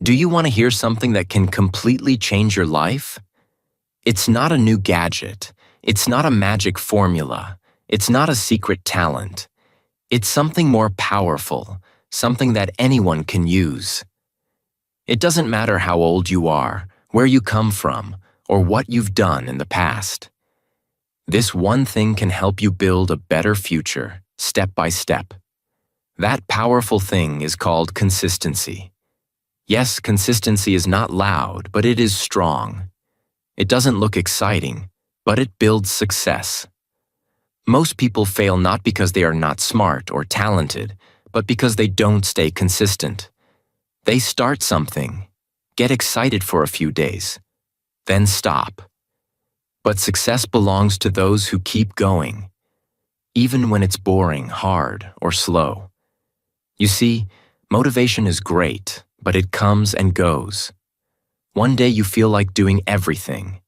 Do you want to hear something that can completely change your life? It's not a new gadget. It's not a magic formula. It's not a secret talent. It's something more powerful, something that anyone can use. It doesn't matter how old you are, where you come from, or what you've done in the past. This one thing can help you build a better future, step by step. That powerful thing is called consistency. Yes, consistency is not loud, but it is strong. It doesn't look exciting, but it builds success. Most people fail not because they are not smart or talented, but because they don't stay consistent. They start something, get excited for a few days, then stop. But success belongs to those who keep going, even when it's boring, hard, or slow. You see, motivation is great, but it comes and goes. One day you feel like doing everything.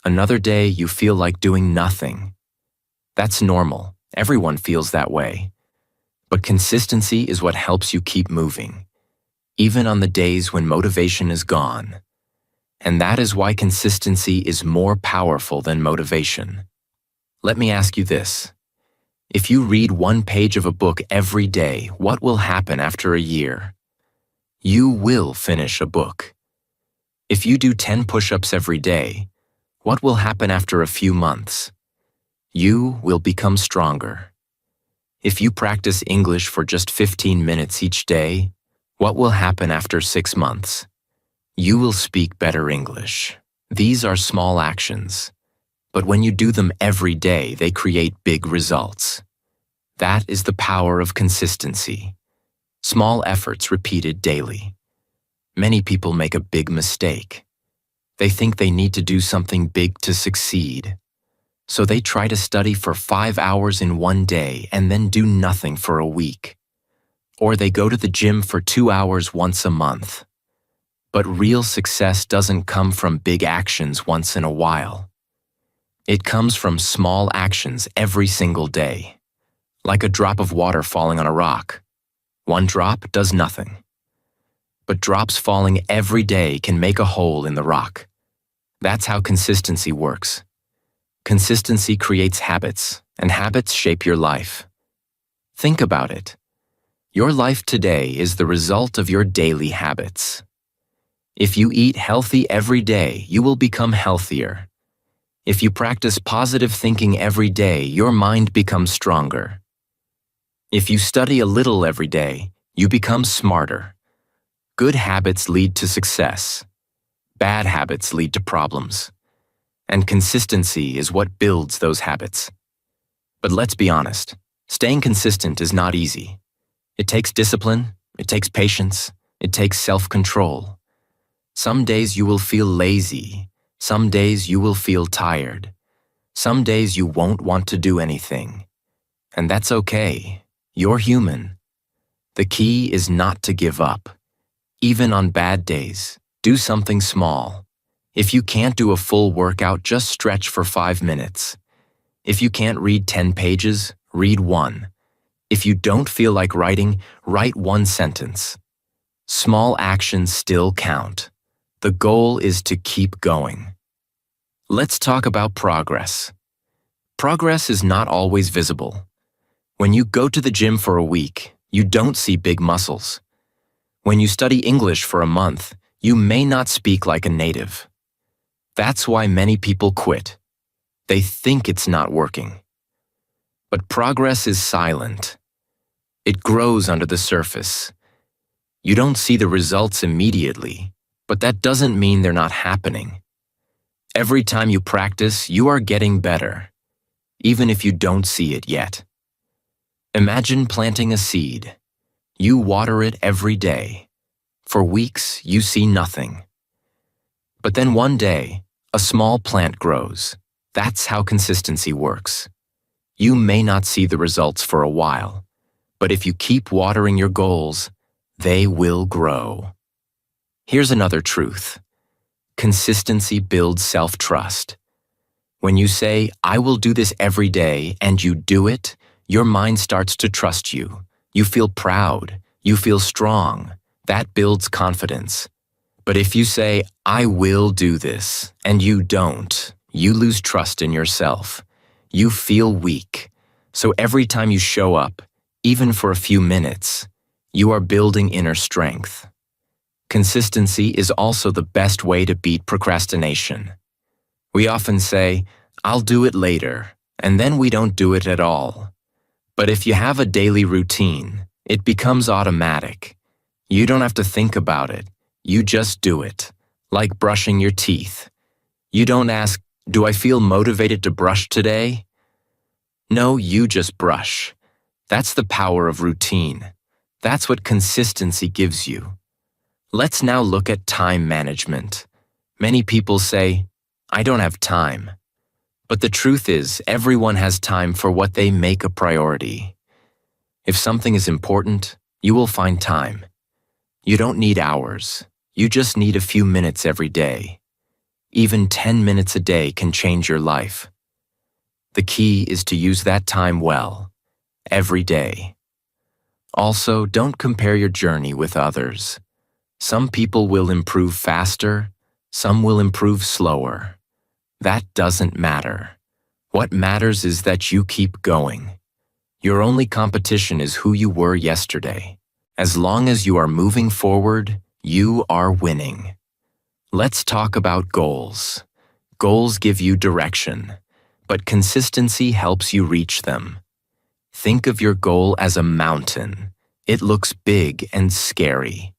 Another day you feel like doing nothing. That's normal. Everyone feels that way. But consistency is what helps you keep moving, even on the days when motivation is gone. And that is why consistency is more powerful than motivation. Let me ask you this. If you read one page of a book every day, what will happen after a year? You will finish a book. If you do 10 push-ups every day, what will happen after a few months? You will become stronger. If you practice English for just 15 minutes each day, what will happen after 6 months? You will speak better English. These are small actions, but when you do them every day, they create big results. That is the power of consistency. Small efforts repeated daily. Many people make a big mistake. They think they need to do something big to succeed. So they try to study for 5 hours in one day and then do nothing for a week. Or they go to the gym for 2 hours once a month. But real success doesn't come from big actions once in a while. It comes from small actions every single day, like a drop of water falling on a rock. One drop does nothing. But drops falling every day can make a hole in the rock. That's how consistency works. Consistency creates habits, and habits shape your life. Think about it. Your life today is the result of your daily habits. If you eat healthy every day, you will become healthier. If you practice positive thinking every day, your mind becomes stronger. If you study a little every day, you become smarter. Good habits lead to success. Bad habits lead to problems. And consistency is what builds those habits. But let's be honest, staying consistent is not easy. It takes discipline, it takes patience, it takes self-control. Some days you will feel lazy. Some days you will feel tired. Some days you won't want to do anything. And that's okay. You're human. The key is not to give up. Even on bad days, do something small. If you can't do a full workout, just stretch for 5 minutes. If you can't read 10 pages, read 1. If you don't feel like writing, write 1 sentence. Small actions still count. The goal is to keep going. Let's talk about progress. Progress is not always visible. When you go to the gym for a week, you don't see big muscles. When you study English for a month, you may not speak like a native. That's why many people quit. They think it's not working. But progress is silent. It grows under the surface. You don't see the results immediately, but that doesn't mean they're not happening. Every time you practice, you are getting better, even if you don't see it yet. Imagine planting a seed. You water it every day. For weeks, you see nothing. But then one day, a small plant grows. That's how consistency works. You may not see the results for a while, but if you keep watering your goals, they will grow. Here's another truth. Consistency builds self-trust. When you say, "I will do this every day," and you do it, your mind starts to trust you. You feel proud. You feel strong. That builds confidence. But if you say, I will do this, and you don't, you lose trust in yourself. You feel weak. So every time you show up, even for a few minutes, you are building inner strength. Consistency is also the best way to beat procrastination. We often say, I'll do it later, and then we don't do it at all. But if you have a daily routine, it becomes automatic. You don't have to think about it. You just do it, like brushing your teeth. You don't ask, do I feel motivated to brush today? No, you just brush. That's the power of routine. That's what consistency gives you. Let's now look at time management. Many people say, I don't have time. But the truth is, everyone has time for what they make a priority. If something is important, you will find time. You don't need hours. You just need a few minutes every day. Even 10 minutes a day can change your life. The key is to use that time well, every day. Also, don't compare your journey with others. Some people will improve faster, some will improve slower. That doesn't matter. What matters is that you keep going. Your only competition is who you were yesterday. As long as you are moving forward, you are winning. Let's talk about goals. Goals give you direction, but consistency helps you reach them. Think of your goal as a mountain. It looks big and scary.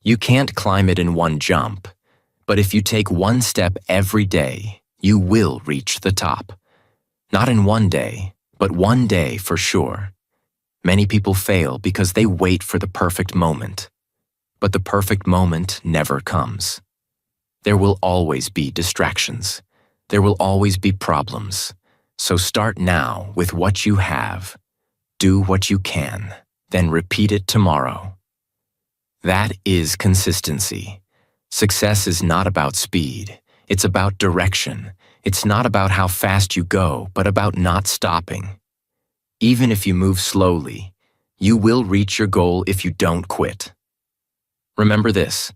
You can't climb it in one jump, but if you take one step every day, you will reach the top. Not in one day, but one day for sure. Many people fail because they wait for the perfect moment. But the perfect moment never comes. There will always be distractions. There will always be problems. So start now with what you have. Do what you can, then repeat it tomorrow. That is consistency. Success is not about speed. It's about direction. It's not about how fast you go, but about not stopping. Even if you move slowly, you will reach your goal if you don't quit. Remember this: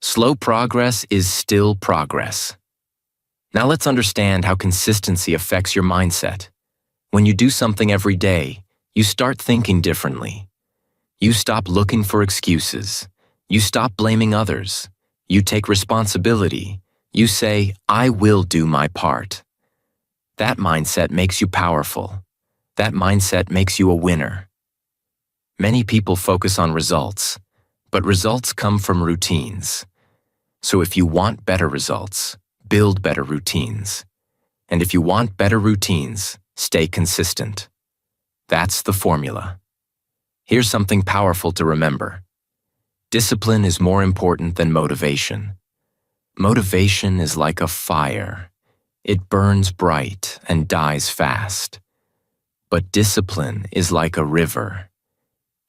slow progress is still progress. Now let's understand how consistency affects your mindset. When you do something every day, you start thinking differently. You stop looking for excuses. You stop blaming others. You take responsibility. You say, I will do my part. That mindset makes you powerful. That mindset makes you a winner. Many people focus on results, but results come from routines. So if you want better results, build better routines. And if you want better routines, stay consistent. That's the formula. Here's something powerful to remember. Discipline is more important than motivation. Motivation is like a fire. It burns bright and dies fast. But discipline is like a river.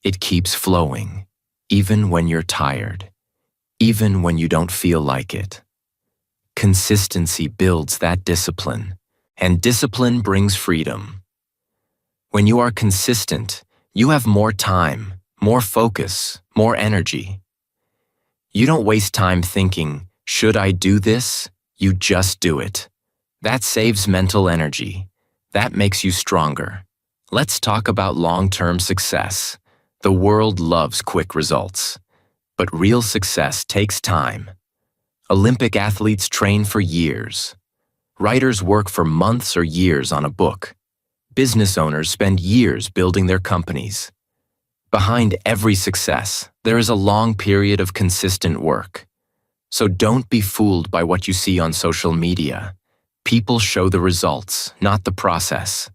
It keeps flowing, even when you're tired, even when you don't feel like it. Consistency builds that discipline, and discipline brings freedom. When you are consistent, you have more time, more focus, more energy. You don't waste time thinking, should I do this? You just do it. That saves mental energy. That makes you stronger. Let's talk about long-term success. The world loves quick results. But real success takes time. Olympic athletes train for years. Writers work for months or years on a book. Business owners spend years building their companies. Behind every success, there is a long period of consistent work. So don't be fooled by what you see on social media. People show the results, not the process.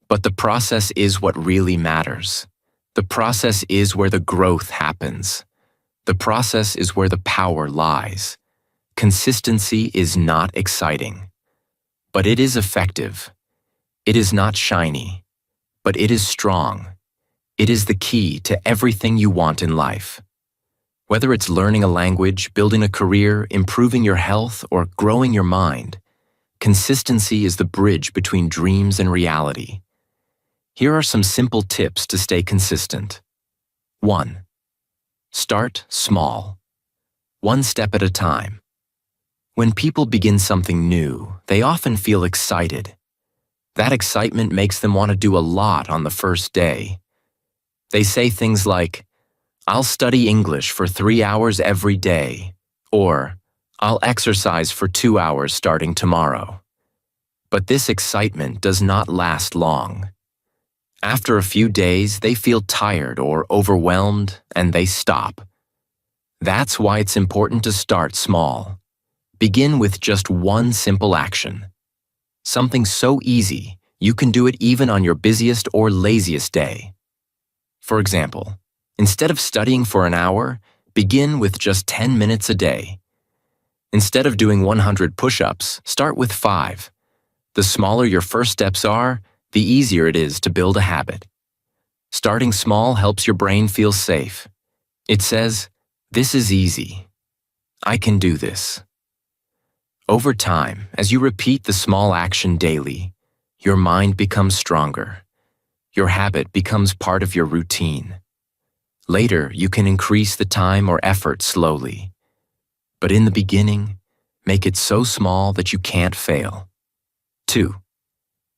But the process is what really matters. The process is where the growth happens. The process is where the power lies. Consistency is not exciting, but it is effective. It is not shiny, but it is strong. It is the key to everything you want in life. Whether it's learning a language, building a career, improving your health, or growing your mind, consistency is the bridge between dreams and reality. Here are some simple tips to stay consistent. 1. Start small. one step at a time. When people begin something new, they often feel excited. That excitement makes them want to do a lot on the first day. They say things like, "I'll study English for 3 hours every day," or "I'll exercise for 2 hours starting tomorrow." But this excitement does not last long. After a few days, they feel tired or overwhelmed, and they stop. That's why it's important to start small. Begin with just one simple action. Something so easy, you can do it even on your busiest or laziest day. For example, instead of studying for an hour, begin with just 10 minutes a day. Instead of doing 100 push-ups, start with 5. The smaller your first steps are, the easier it is to build a habit. Starting small helps your brain feel safe. It says, "This is easy. I can do this." Over time, as you repeat the small action daily, your mind becomes stronger. Your habit becomes part of your routine. Later, you can increase the time or effort slowly. But in the beginning, make it so small that you can't fail. 2.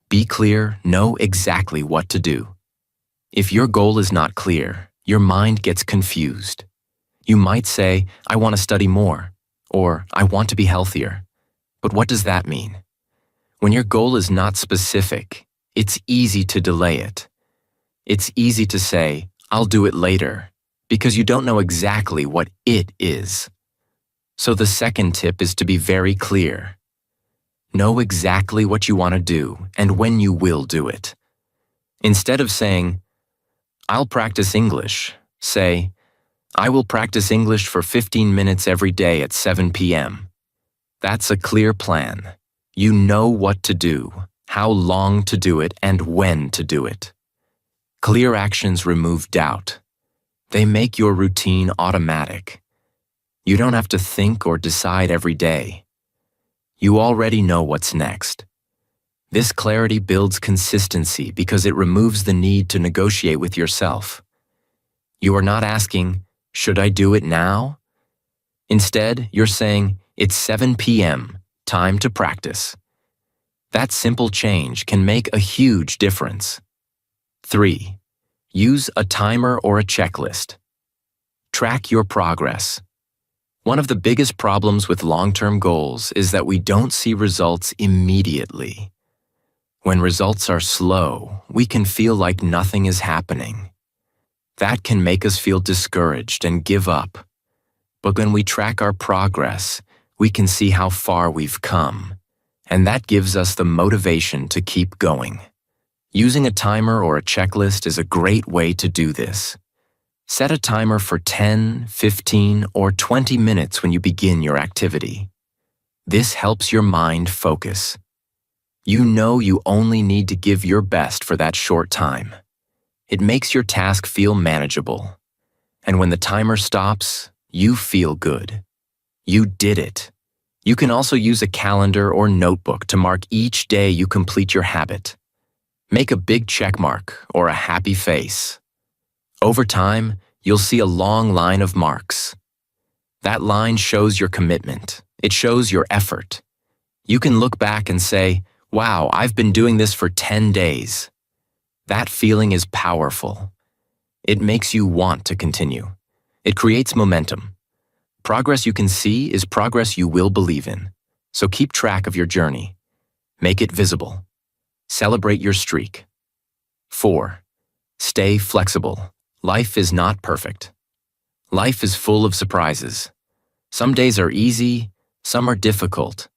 Be clear, know exactly what to do. If your goal is not clear, your mind gets confused. You might say, "I want to study more," or "I want to be healthier." But what does that mean? When your goal is not specific, it's easy to delay it. It's easy to say, "I'll do it later," because you don't know exactly what it is. So the second tip is to be very clear. Know exactly what you want to do and when you will do it. Instead of saying, "I'll practice English," say, "I will practice English for 15 minutes every day at 7 p.m. That's a clear plan. You know what to do, how long to do it, and when to do it. Clear actions remove doubt. They make your routine automatic. You don't have to think or decide every day. You already know what's next. This clarity builds consistency because it removes the need to negotiate with yourself. You are not asking, "Should I do it now?" Instead, you're saying, "It's 7 p.m., time to practice." That simple change can make a huge difference. 3. Use a timer or a checklist. Track your progress. One of the biggest problems with long-term goals is that we don't see results immediately. When results are slow, we can feel like nothing is happening. That can make us feel discouraged and give up. But when we track our progress, we can see how far we've come, and that gives us the motivation to keep going. Using a timer or a checklist is a great way to do this. Set a timer for 10, 15, or 20 minutes when you begin your activity. This helps your mind focus. You know you only need to give your best for that short time. It makes your task feel manageable. And when the timer stops, you feel good. You did it. You can also use a calendar or notebook to mark each day you complete your habit. Make a big check mark or a happy face. Over time, you'll see a long line of marks. That line shows your commitment. It shows your effort. You can look back and say, "Wow, I've been doing this for 10 days. That feeling is powerful. It makes you want to continue. It creates momentum. Progress you can see is progress you will believe in. So keep track of your journey. Make it visible. Celebrate your streak. 4. Stay flexible. Life is not perfect. Life is full of surprises. Some days are easy, some are difficult.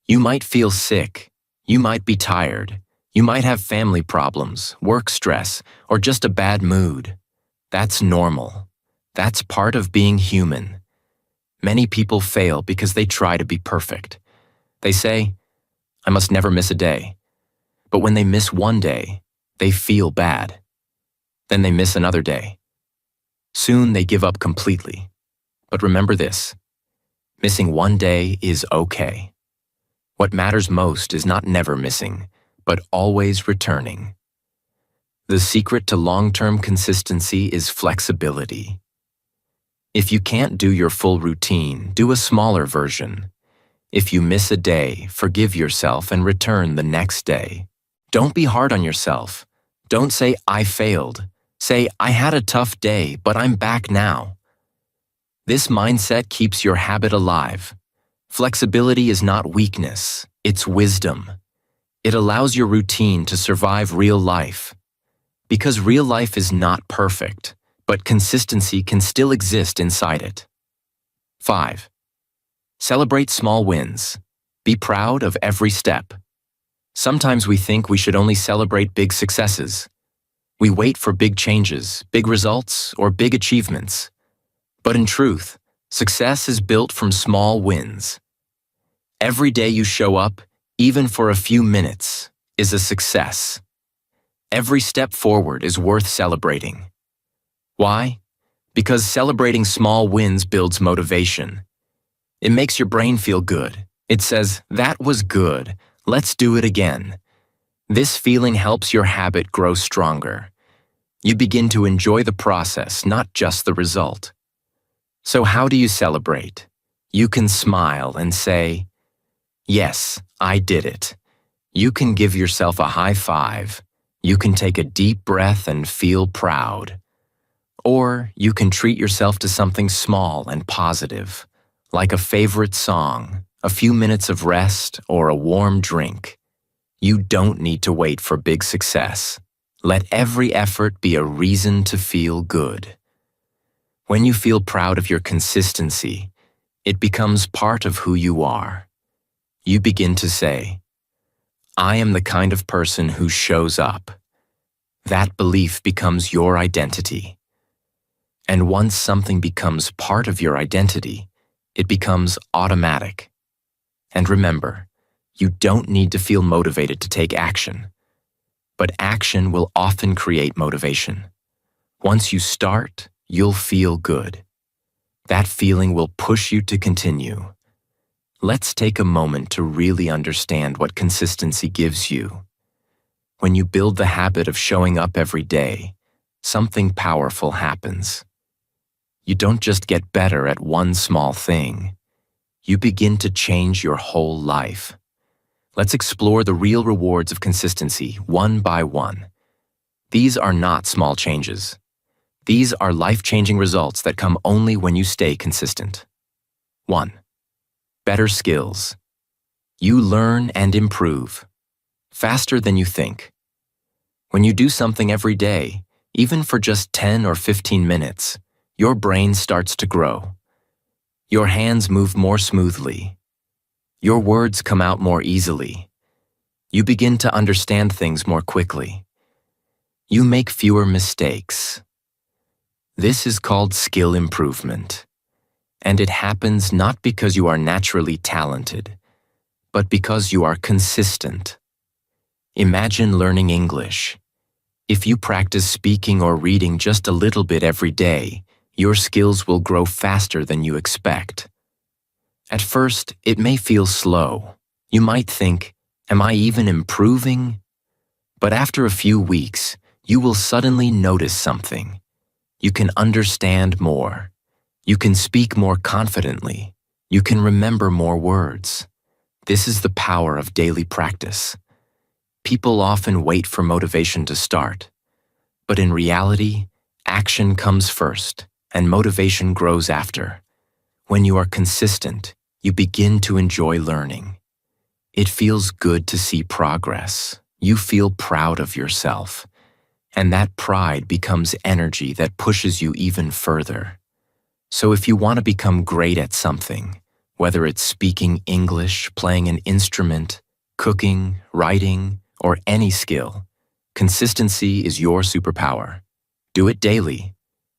You might feel sick. You might be tired. You might have family problems, work stress, or just a bad mood. That's normal. That's part of being human. Many people fail because they try to be perfect. They say, "I must never miss a day." But when they miss one day, they feel bad. Then they miss another day. Soon they give up completely. But remember this, missing one day is okay. What matters most is not never missing, but always returning. The secret to long-term consistency is flexibility. If you can't do your full routine, do a smaller version. If you miss a day, forgive yourself and return the next day. Don't be hard on yourself. Don't say, I failed. Say, I had a tough day, but I'm back now. This mindset keeps your habit alive. Flexibility is not weakness, it's wisdom. It allows your routine to survive real life. Because real life is not perfect, but consistency can still exist inside it. 5. Celebrate small wins. Be proud of every step. Sometimes we think we should only celebrate big successes. We wait for big changes, big results, or big achievements. But in truth, success is built from small wins. Every day you show up, even for a few minutes, is a success. Every step forward is worth celebrating. Why? Because celebrating small wins builds motivation. It makes your brain feel good. It says, that was good, let's do it again. This feeling helps your habit grow stronger. You begin to enjoy the process, not just the result. So how do you celebrate? You can smile and say, yes, I did it. You can give yourself a high five. You can take a deep breath and feel proud. Or you can treat yourself to something small and positive, like a favorite song, a few minutes of rest, or a warm drink. You don't need to wait for big success. Let every effort be a reason to feel good. When you feel proud of your consistency, it becomes part of who you are. You begin to say, I am the kind of person who shows up. That belief becomes your identity. And once something becomes part of your identity, it becomes automatic. And remember, you don't need to feel motivated to take action. But action will often create motivation. Once you start, you'll feel good. That feeling will push you to continue. Let's take a moment to really understand what consistency gives you. When you build the habit of showing up every day, something powerful happens. You don't just get better at one small thing. You begin to change your whole life. Let's explore the real rewards of consistency one by one. These are not small changes. These are life-changing results that come only when you stay consistent. 1. Better skills. You learn and improve faster than you think. When you do something every day, even for just 10 or 15 minutes, your brain starts to grow. Your hands move more smoothly. Your words come out more easily. You begin to understand things more quickly. You make fewer mistakes. This is called skill improvement. And it happens not because you are naturally talented, but because you are consistent. Imagine learning English. If you practice speaking or reading just a little bit every day, your skills will grow faster than you expect. At first, it may feel slow. You might think, am I even improving? But after a few weeks, you will suddenly notice something. You can understand more. You can speak more confidently. You can remember more words. This is the power of daily practice. People often wait for motivation to start. But in reality, action comes first, and motivation grows after. When you are consistent, you begin to enjoy learning. It feels good to see progress. You feel proud of yourself. And that pride becomes energy that pushes you even further. So if you want to become great at something, whether it's speaking English, playing an instrument, cooking, writing, or any skill, consistency is your superpower. Do it daily,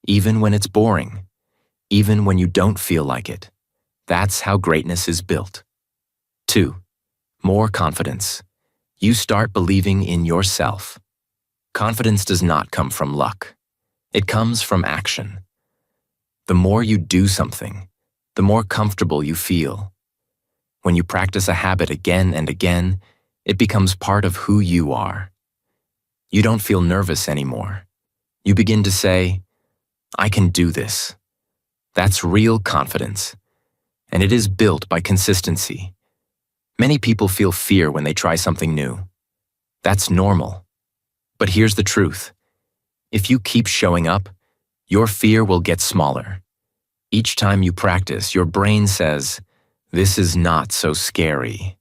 even when it's boring, even when you don't feel like it. That's how greatness is built. 2. More confidence. You start believing in yourself. Confidence does not come from luck. It comes from action. The more you do something, the more comfortable you feel. When you practice a habit again and again, it becomes part of who you are. You don't feel nervous anymore. You begin to say, I can do this. That's real confidence, and it is built by consistency. Many people feel fear when they try something new. That's normal. But here's the truth. If you keep showing up, your fear will get smaller. Each time you practice, your brain says, "This is not so scary."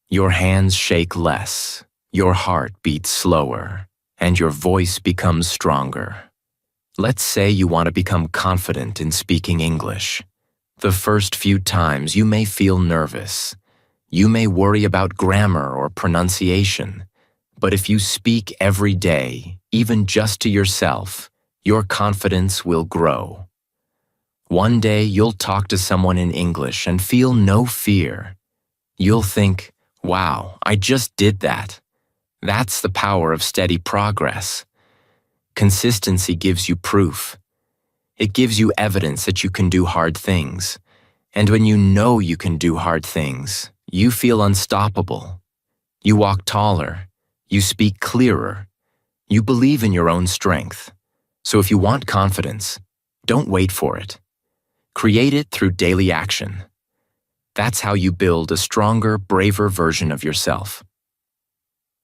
Your hands shake less, your heart beats slower, and your voice becomes stronger. Let's say you want to become confident in speaking English. The first few times you may feel nervous. You may worry about grammar or pronunciation. But if you speak every day, even just to yourself, your confidence will grow. One day you'll talk to someone in English and feel no fear. You'll think, "Wow, I just did that." That's the power of steady progress. Consistency gives you proof. It gives you evidence that you can do hard things. And when you know you can do hard things, you feel unstoppable. You walk taller. You speak clearer. You believe in your own strength. So if you want confidence, don't wait for it. Create it through daily action. That's how you build a stronger, braver version of yourself.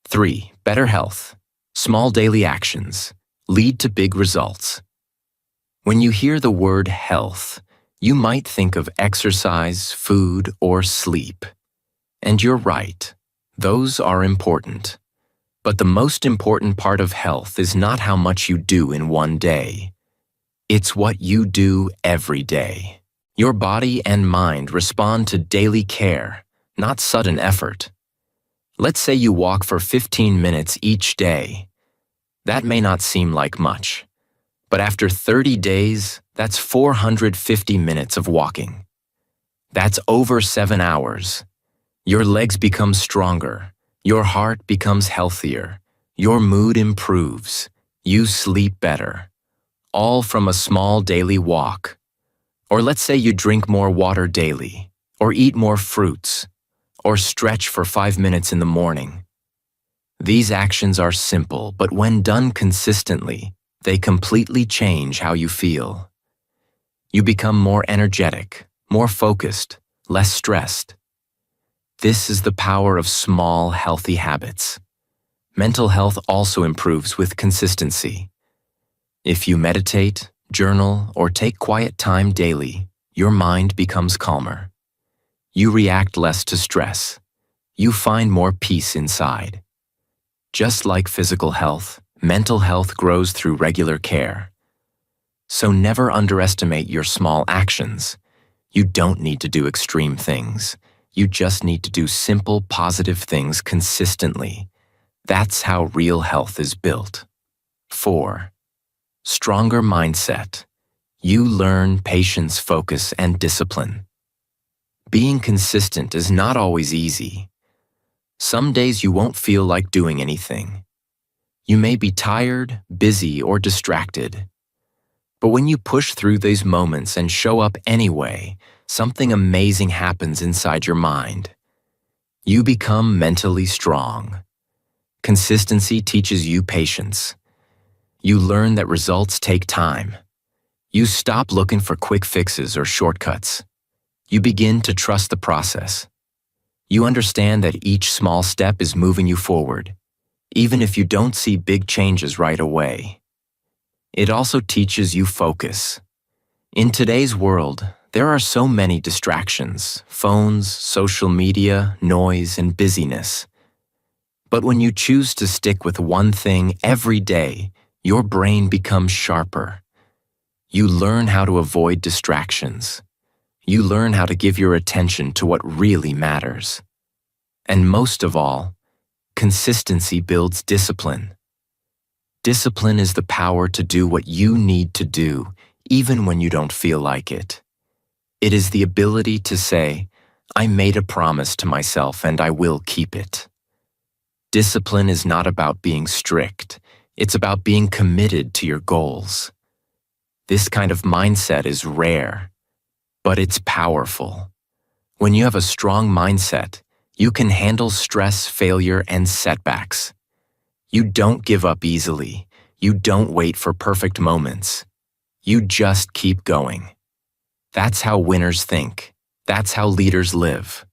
3. Better health. Small daily actions lead to big results. When you hear the word health, you might think of exercise, food, or sleep. And you're right. Those are important. But the most important part of health is not how much you do in one day. It's what you do every day. Your body and mind respond to daily care, not sudden effort. Let's say you walk for 15 minutes each day. That may not seem like much, but after 30 days, that's 450 minutes of walking. That's over 7 hours. Your legs become stronger. Your heart becomes healthier. Your mood improves. You sleep better. All from a small daily walk. Or let's say you drink more water daily, or eat more fruits, or stretch for 5 minutes in the morning. These actions are simple, but when done consistently, they completely change how you feel. You become more energetic, more focused, less stressed. This is the power of small, healthy habits. Mental health also improves with consistency. If you meditate, journal, or take quiet time daily, your mind becomes calmer. You react less to stress. You find more peace inside. Just like physical health, mental health grows through regular care. So never underestimate your small actions. You don't need to do extreme things. You just need to do simple, positive things consistently. That's how real health is built. 4. Stronger mindset. You learn patience, focus, and discipline. Being consistent is not always easy. Some days you won't feel like doing anything. You may be tired, busy, or distracted. But when you push through these moments and show up anyway, something amazing happens inside your mind. You become mentally strong. Consistency teaches you patience. You learn that results take time. You stop looking for quick fixes or shortcuts. You begin to trust the process. You understand that each small step is moving you forward, even if you don't see big changes right away. It also teaches you focus. In today's world, there are so many distractions: phones, social media, noise, and busyness. But when you choose to stick with one thing every day, your brain becomes sharper. You learn how to avoid distractions. You learn how to give your attention to what really matters. And most of all, consistency builds discipline. Discipline is the power to do what you need to do, even when you don't feel like it. It is the ability to say, "I made a promise to myself and I will keep it." Discipline is not about being strict. It's about being committed to your goals. This kind of mindset is rare, but it's powerful. When you have a strong mindset, you can handle stress, failure, and setbacks. You don't give up easily. You don't wait for perfect moments. You just keep going. That's how winners think. That's how leaders live.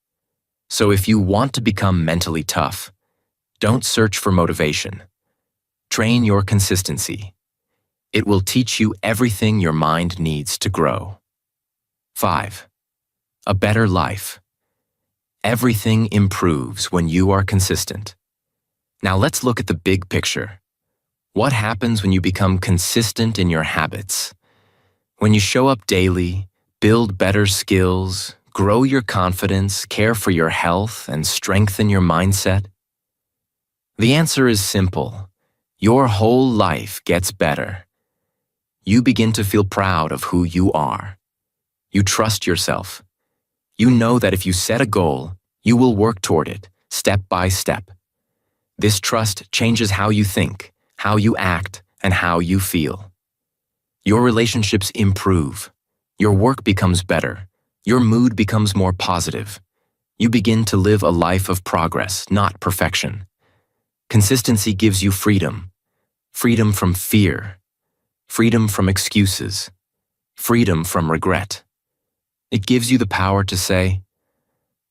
So if you want to become mentally tough, don't search for motivation. Train your consistency. It will teach you everything your mind needs to grow. 5. A better life. Everything improves when you are consistent. Now let's look at the big picture. What happens when you become consistent in your habits? When you show up daily, build better skills, grow your confidence, care for your health, and strengthen your mindset? The answer is simple. Your whole life gets better. You begin to feel proud of who you are. You trust yourself. You know that if you set a goal, you will work toward it, step by step. This trust changes how you think, how you act, and how you feel. Your relationships improve. Your work becomes better. Your mood becomes more positive. You begin to live a life of progress, not perfection. Consistency gives you freedom. Freedom from fear. Freedom from excuses. Freedom from regret. It gives you the power to say,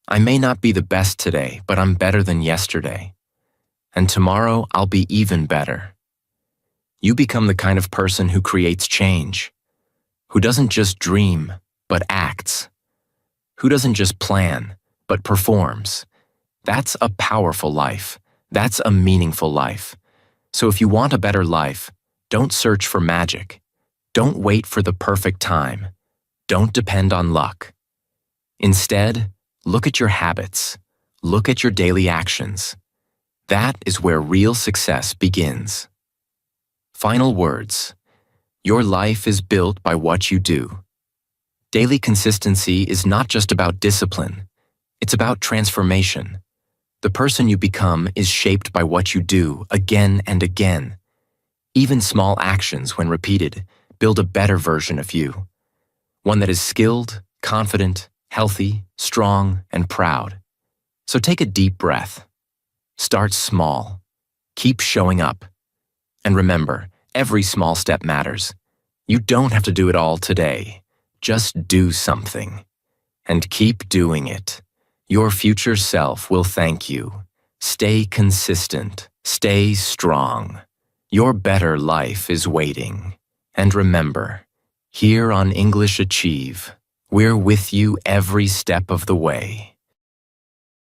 I may not be the best today, but I'm better than yesterday. And tomorrow I'll be even better. You become the kind of person who creates change, who doesn't just dream, but acts, who doesn't just plan, but performs. That's a powerful life. That's a meaningful life. So if you want a better life, don't search for magic. Don't wait for the perfect time. Don't depend on luck. Instead, look at your habits. Look at your daily actions. That is where real success begins. Final words. Your life is built by what you do. Daily consistency is not just about discipline. It's about transformation. The person you become is shaped by what you do again and again. Even small actions, when repeated, build a better version of you. One that is skilled, confident, healthy, strong, and proud. So take a deep breath. Start small. Keep showing up. And remember, every small step matters. You don't have to do it all today. Just do something. And keep doing it. Your future self will thank you. Stay consistent. Stay strong. Your better life is waiting. And remember, here on English Achieve, we're with you every step of the way.